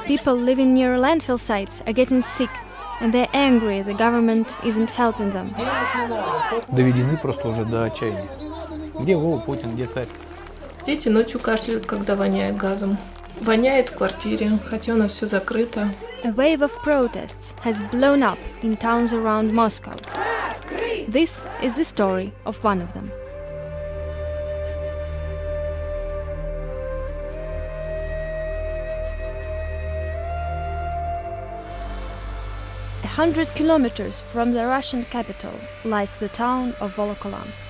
People living near landfill sites are getting sick, and they're angry the government isn't helping them. Доведены просто уже до отчаяния. Где Вова, Путин, где царь? Дети ночью кашляют, когда воняет газом. Воняет в квартире, хотя у нас все закрыто. A wave of protests has blown up in towns around Moscow. This is the story of one of them. 100 kilometers from the Russian capital lies the town of Volokolamsk.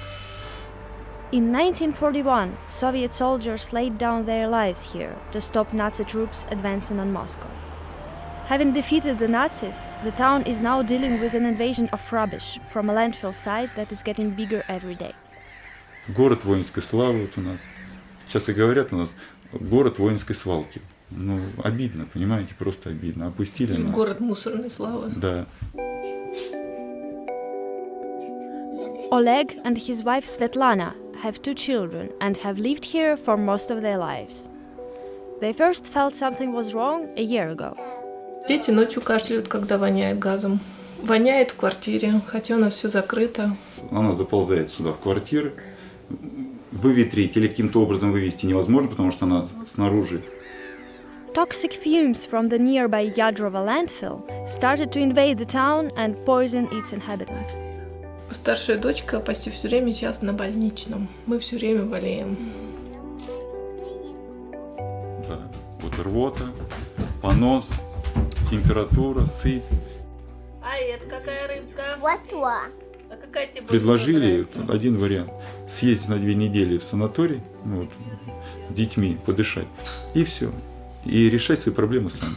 In 1941, Soviet soldiers laid down their lives here to stop Nazi troops advancing on Moscow. Having defeated the Nazis, the town is now dealing with an invasion of rubbish from a landfill site that is getting bigger every day. Город воинской славы вот у нас. Сейчас и говорят у нас город воинской свалки. Ну, обидно, понимаете, просто обидно. Опустили нас. Город мусорной славы. Да. Oleg and his wife Svetlana have 2 children and have lived here for most of their lives. They first felt something was wrong a year ago. Дети ночью кашляют, когда воняет газом. Воняет в квартире, хотя у нас все закрыто. Она заползает сюда, в квартиры. Выветрить или каким-то образом вывести невозможно, потому что она снаружи. Toxic fumes from the nearby Zhuravlev landfill started to invade the town and poison its inhabitants. Старшая дочка почти все время сейчас на больничном. Мы все время болеем. Да. Вот рвота, понос, температура, сыпь. А это какая рыбка? Лотва. А какая тебе Предложили один вариант. Съездить на 2 недели в санаторий, ну, вот, с детьми подышать, и все. И решать свои проблемы сами.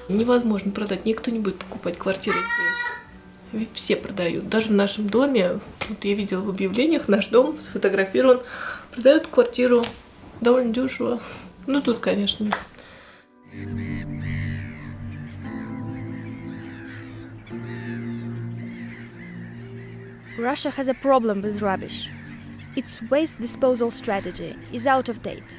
Невозможно продать, никто не будет покупать квартиры здесь. Ведь все продают. Даже в нашем доме, вот я видела в объявлениях, наш дом сфотографирован, продают квартиру довольно дешево. Ну тут, конечно. Russia has a problem with rubbish. Its waste disposal strategy is out of date.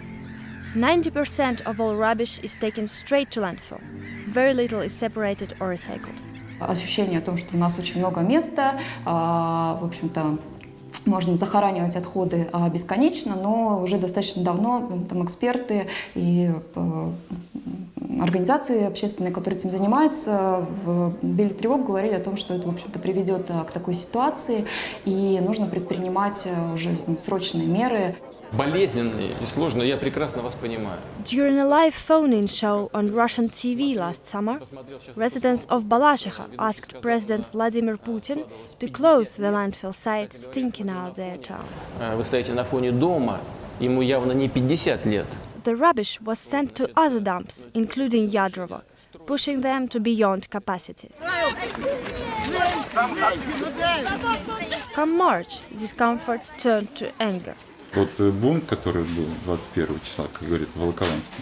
90% of all rubbish is taken straight to landfill. Very little is separated or recycled. Ощущение о том, что у нас очень много места, в общем-то, можно захоранивать отходы бесконечно, но уже достаточно давно там эксперты и организации общественные, которые этим занимаются, били тревогу, говорили о том, что это, в общем-то, приведет к такой ситуации, и нужно предпринимать уже срочные меры. Болезненно и сложно, я прекрасно вас понимаю. During a live phone-in show on Russian TV last summer, residents of Balashikha asked President Vladimir Putin to close the landfill site stinking out their town. Вы стоите на фоне дома, ему явно не 50 лет. The rubbish was sent to other dumps, including Zhuravlev, pushing them to beyond capacity. Come March, discomfort turned to anger. Вот бунт, который был 21 числа, как говорит, в Волоколамске,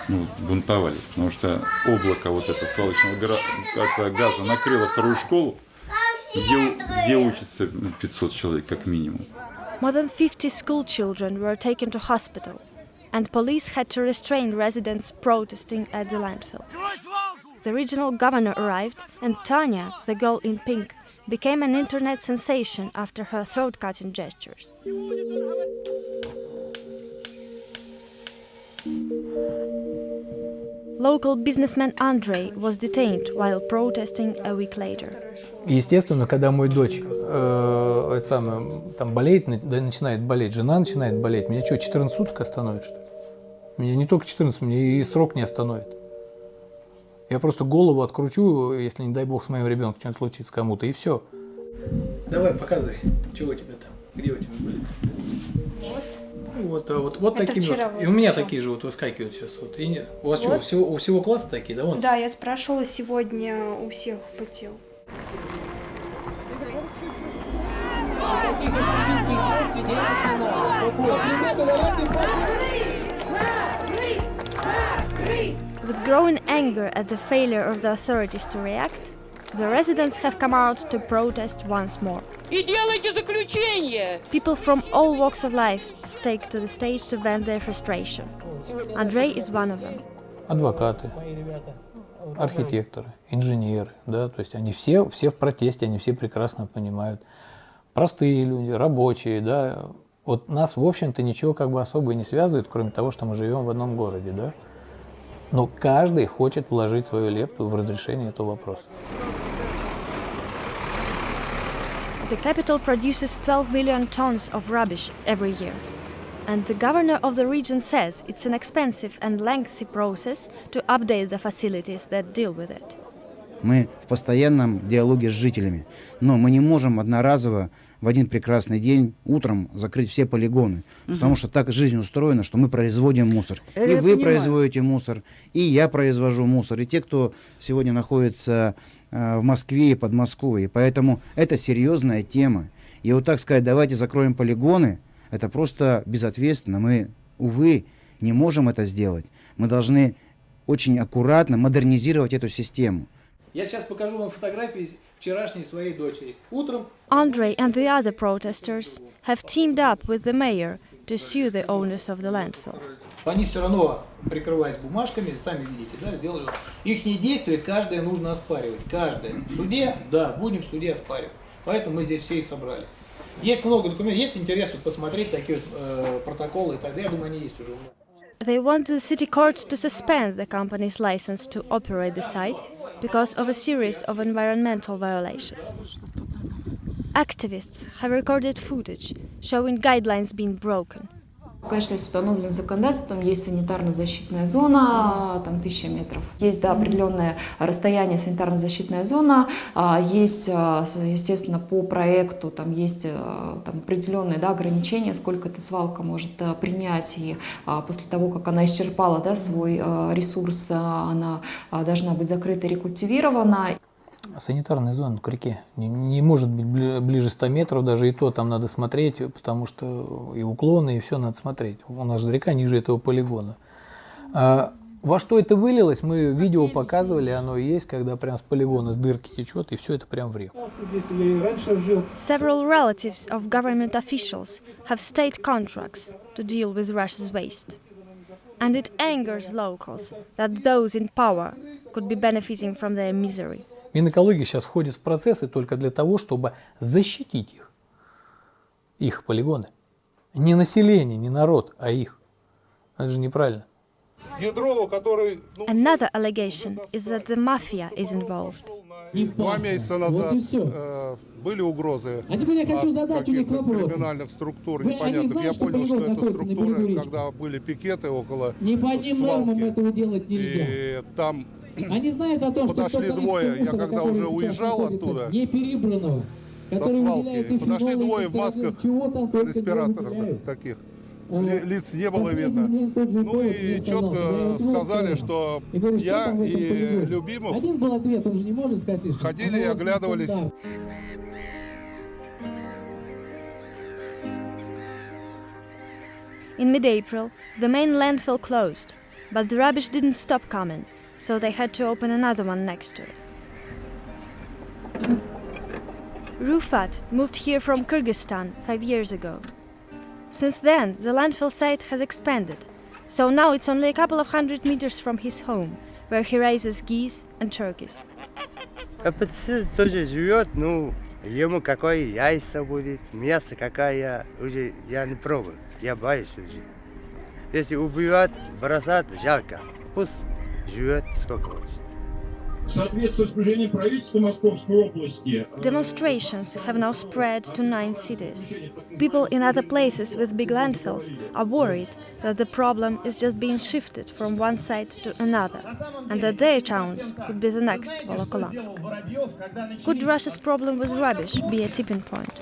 ну, бунтовались, потому что облако вот это свалочного газа накрыло вторую школу, где учатся 500 человек как минимум. More than 50 school children were taken to hospital, and police had to restrain residents protesting at the landfill. The regional governor arrived, and Tanya, the girl in pink, became an internet sensation after her throat-cutting gestures. Local businessman Andrei was detained while protesting a week later. Естественно, когда моя дочь там болеет, начинает болеть, жена начинает болеть, меня что, 14 суток остановит, что ли? Меня не только 14, меня и срок не остановит. Я просто голову откручу, если, не дай бог, с моим ребенком что-нибудь случится кому-то, и все. Давай, показывай, чего у тебя там, где у тебя болит? Вот такие вот. И у меня такие же вот выскакивают сейчас. Вот. И нет. У вас вот. Что, у всего класса такие, да? Вон. Да, я спрашивала сегодня у всех по телу. With growing anger at the failure of the authorities to react, the residents have come out to protest once more. People from all walks of life take to the stage to vent their frustration. Andrei is one of them. Адвокаты, архитекторы, инженеры, да, то есть они все в протесте, они все прекрасно понимают. Простые люди, рабочие, да. Вот нас, в общем-то, ничего как бы особо и не связывает, кроме того, что мы живем в одном городе, да. Но каждый хочет вложить свою лепту в разрешение этого вопроса. The capital produces 12 million tons of rubbish every year. And the governor of the region says it's an expensive and lengthy process to update the facilities that deal with it. Мы в постоянном диалоге с жителями, но мы не можем одноразово в один прекрасный день утром закрыть все полигоны, потому что так жизнь устроена, что мы производим мусор. И вы производите мусор, и я произвожу мусор, и те, кто сегодня находится в Москве и Подмосковье. Поэтому это серьезная тема. И вот так сказать, давайте закроем полигоны, это просто безответственно. Мы, увы, не можем это сделать. Мы должны очень аккуратно модернизировать эту систему. Я сейчас покажу вам фотографии вчерашней своей дочери. Утром Andrei and the other protesters have teamed up with the mayor to sue the owners of the landfill. они все равно, прикрываясь бумажками, сами видите, да, сделали. Их действия каждое нужно оспаривать. Каждое. В суде, да, будем в суде оспаривать. Поэтому мы здесь все и собрались. Есть много документов, есть интерес вот посмотреть такие вот протоколы и так далее. Я думаю, они есть уже. They want the city court to suspend the company's license to operate the site because of a series of environmental violations. Activists have recorded footage showing guidelines being broken. Конечно, есть установленным законодательством, есть санитарно-защитная зона, там 1000 метров. Есть, да, определенное расстояние, санитарно-защитная зона. Есть, естественно, по проекту, там есть там определенные, да, ограничения, сколько эта свалка может принять. И после того, как она исчерпала, да, свой ресурс, она должна быть закрыта и рекультивирована. Санитарная зона к реке не может быть ближе 100 метров, даже и то там надо смотреть, потому что и уклоны, и все надо смотреть. У нас же река ниже этого полигона. Во что это вылилось, мы видео показывали, оно и есть, когда прям с полигона с дырки течет, и все это прям в реку. Several relatives of government officials have state contracts to deal with Russia's waste. And it angers locals that those in power could be benefiting from their misery. Минэкология сейчас входит в процессы только для того, чтобы защитить их полигоны. Не население, не народ, а их. Это же неправильно. Another allegation is that the mafia is involved. 2 месяца назад были угрозы от каких-то криминальных структур непонятных. Я понял, что это структуры, когда были пикеты около свалки. И там подошли двое, я когда уже уезжал оттуда со свалки, подошли двое в масках респираторов таких. Лиц не было видно. Ну и четко сказали, что я и Любимов ходили и оглядывались. In mid-April, the main landfill closed, but the rubbish didn't stop coming, so they had to open another one next to it. Rufat moved here from Kyrgyzstan 5 years ago. Since then, the landfill site has expanded, so now it's only a couple of 100 meters from his home, where he raises geese and turkeys. КПЦ тоже живет, ну, ему какое яйцо будет, мясо какая, уже я не пробую, я боюсь уже. Если убивать, бросать, жалко, пусть живет сколько хочет. Demonstrations have now spread to 9 cities. People in other places with big landfills are worried that the problem is just being shifted from one side to another, and that their towns could be the next Volokolamsk. Could Russia's problem with rubbish be a tipping point?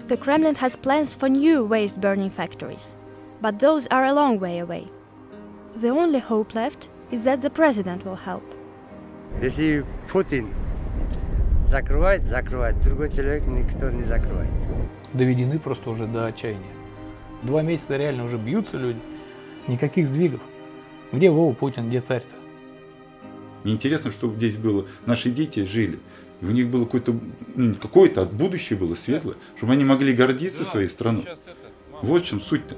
The Kremlin has plans for new waste-burning factories, but those are a long way away. The only hope left is that the president will help. Если Путин закрывает, другой человек никто не закрывает. Доведены просто уже до отчаяния. 2 месяца реально уже бьются люди, никаких сдвигов. Где Вова Путин, где царь-то? Мне интересно, чтобы здесь было, наши дети жили. И у них было какое-то будущее было светлое, чтобы они могли гордиться своей страной. Вот в чем суть-то.